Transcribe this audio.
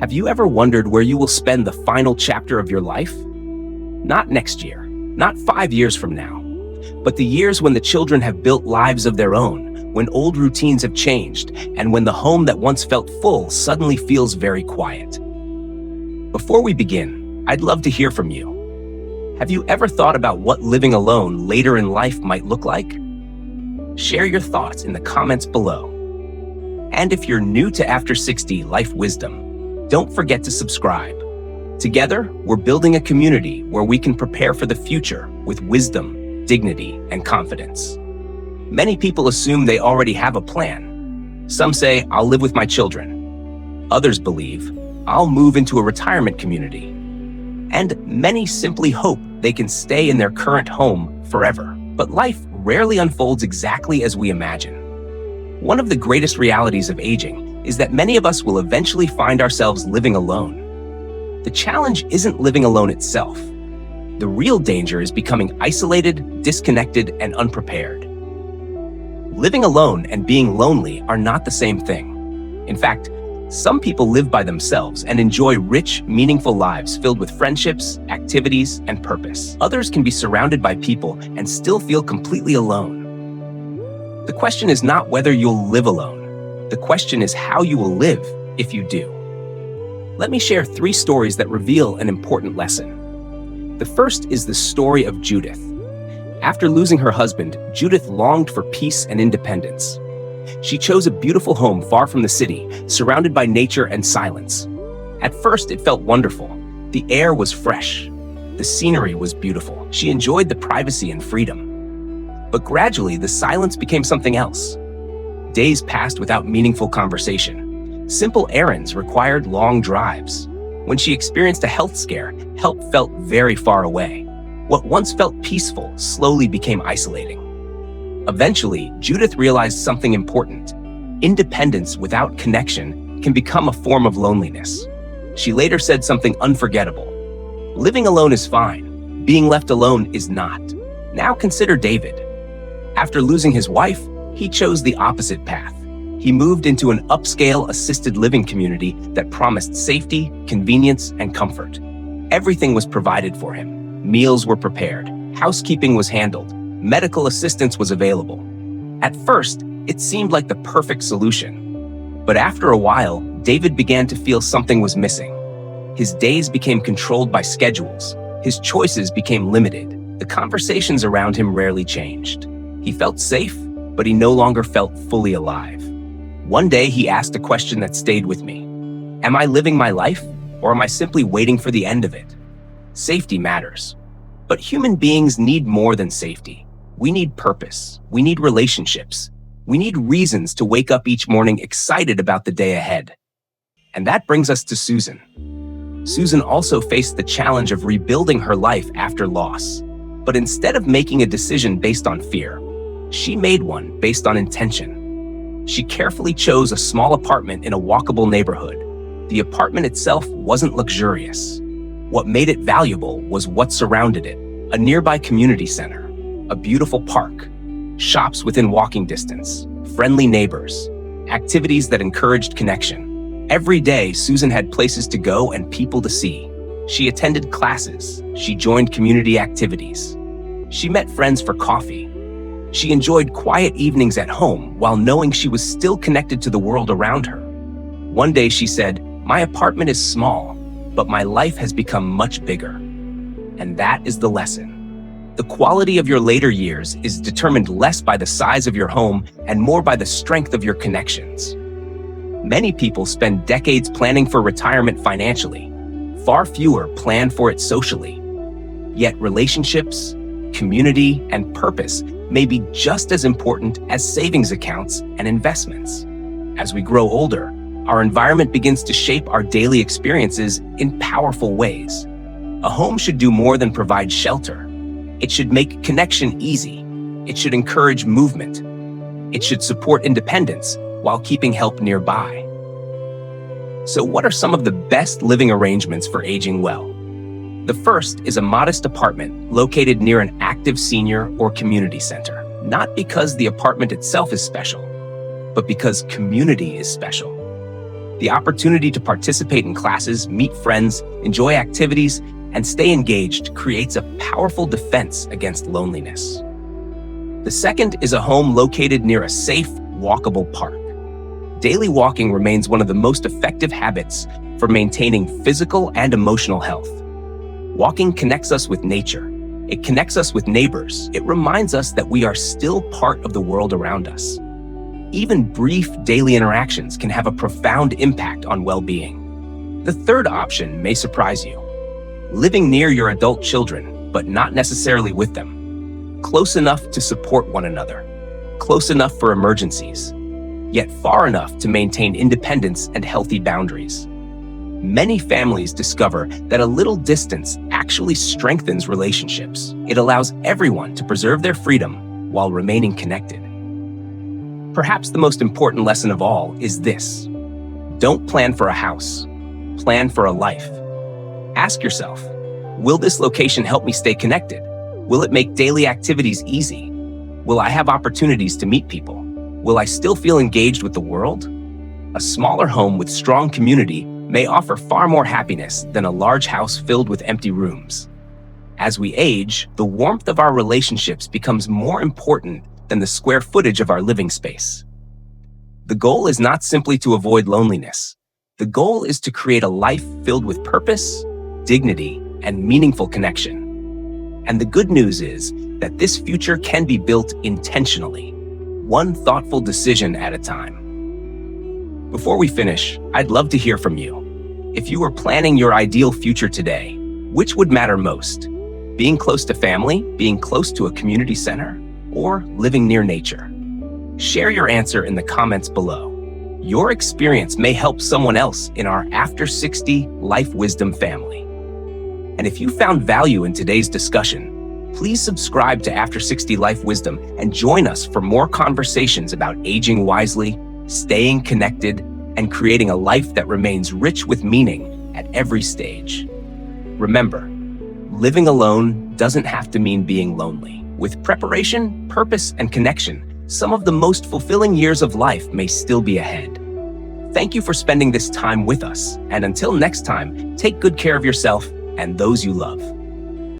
Have you ever wondered where you will spend the final chapter of your life? Not next year, not 5 years from now, but the years when the children have built lives of their own, when old routines have changed, and when the home that once felt full suddenly feels very quiet. Before we begin, I'd love to hear from you. Have you ever thought about what living alone later in life might look like? Share your thoughts in the comments below. And if you're new to After 60 Life Wisdom, don't forget to subscribe. Together, we're building a community where we can prepare for the future with wisdom, dignity, and confidence. Many people assume they already have a plan. Some say, I'll live with my children. Others believe, I'll move into a retirement community. And many simply hope they can stay in their current home forever. But life rarely unfolds exactly as we imagine. One of the greatest realities of aging is that many of us will eventually find ourselves living alone. The challenge isn't living alone itself. The real danger is becoming isolated, disconnected, and unprepared. Living alone and being lonely are not the same thing. In fact, some people live by themselves and enjoy rich, meaningful lives filled with friendships, activities, and purpose. Others can be surrounded by people and still feel completely alone. The question is not whether you'll live alone. The question is how you will live if you do. Let me share 3 stories that reveal an important lesson. The first is the story of Judith. After losing her husband, Judith longed for peace and independence. She chose a beautiful home far from the city, surrounded by nature and silence. At first, it felt wonderful. The air was fresh. The scenery was beautiful. She enjoyed the privacy and freedom. But gradually, the silence became something else. Days passed without meaningful conversation. Simple errands required long drives. When she experienced a health scare, help felt very far away. What once felt peaceful slowly became isolating. Eventually, Judith realized something important. Independence without connection can become a form of loneliness. She later said something unforgettable. Living alone is fine. Being left alone is not. Now consider David. After losing his wife, he chose the opposite path. He moved into an upscale assisted living community that promised safety, convenience, and comfort. Everything was provided for him. Meals were prepared. Housekeeping was handled. Medical assistance was available. At first, it seemed like the perfect solution. But after a while, David began to feel something was missing. His days became controlled by schedules. His choices became limited. The conversations around him rarely changed. He felt safe, but he no longer felt fully alive. One day, he asked a question that stayed with me. Am I living my life, or am I simply waiting for the end of it? Safety matters. But human beings need more than safety. We need purpose. We need relationships. We need reasons to wake up each morning excited about the day ahead. And that brings us to Susan. Susan also faced the challenge of rebuilding her life after loss. But instead of making a decision based on fear, she made one based on intention. She carefully chose a small apartment in a walkable neighborhood. The apartment itself wasn't luxurious. What made it valuable was what surrounded it: a nearby community center, a beautiful park, shops within walking distance, friendly neighbors, activities that encouraged connection. Every day, Susan had places to go and people to see. She attended classes. She joined community activities. She met friends for coffee. She enjoyed quiet evenings at home while knowing she was still connected to the world around her. One day she said, "My apartment is small, but my life has become much bigger." And that is the lesson. The quality of your later years is determined less by the size of your home and more by the strength of your connections. Many people spend decades planning for retirement financially. Far fewer plan for it socially. Yet relationships, community, and purpose may be just as important as savings accounts and investments. As we grow older, our environment begins to shape our daily experiences in powerful ways. A home should do more than provide shelter. It should make connection easy. It should encourage movement. It should support independence while keeping help nearby. So what are some of the best living arrangements for aging well? The first is a modest apartment located near an active senior or community center, not because the apartment itself is special, but because community is special. The opportunity to participate in classes, meet friends, enjoy activities, and stay engaged creates a powerful defense against loneliness. The second is a home located near a safe, walkable park. Daily walking remains one of the most effective habits for maintaining physical and emotional health. Walking connects us with nature. It connects us with neighbors. It reminds us that we are still part of the world around us. Even brief daily interactions can have a profound impact on well-being. The third option may surprise you. Living near your adult children, but not necessarily with them. Close enough to support one another. Close enough for emergencies, yet far enough to maintain independence and healthy boundaries. Many families discover that a little distance actually strengthens relationships. It allows everyone to preserve their freedom while remaining connected. Perhaps the most important lesson of all is this: don't plan for a house, plan for a life. Ask yourself, will this location help me stay connected? Will it make daily activities easy? Will I have opportunities to meet people? Will I still feel engaged with the world? A smaller home with strong community may offer far more happiness than a large house filled with empty rooms. As we age, the warmth of our relationships becomes more important than the square footage of our living space. The goal is not simply to avoid loneliness. The goal is to create a life filled with purpose, dignity, and meaningful connection. And the good news is that this future can be built intentionally, one thoughtful decision at a time. Before we finish, I'd love to hear from you. If you were planning your ideal future today, which would matter most? Being close to family, being close to a community center, or living near nature? Share your answer in the comments below. Your experience may help someone else in our After 60 Life Wisdom family. And if you found value in today's discussion, please subscribe to After 60 Life Wisdom and join us for more conversations about aging wisely, staying connected, and creating a life that remains rich with meaning at every stage. Remember, living alone doesn't have to mean being lonely. With preparation, purpose, and connection, some of the most fulfilling years of life may still be ahead. Thank you for spending this time with us, and until next time, take good care of yourself and those you love.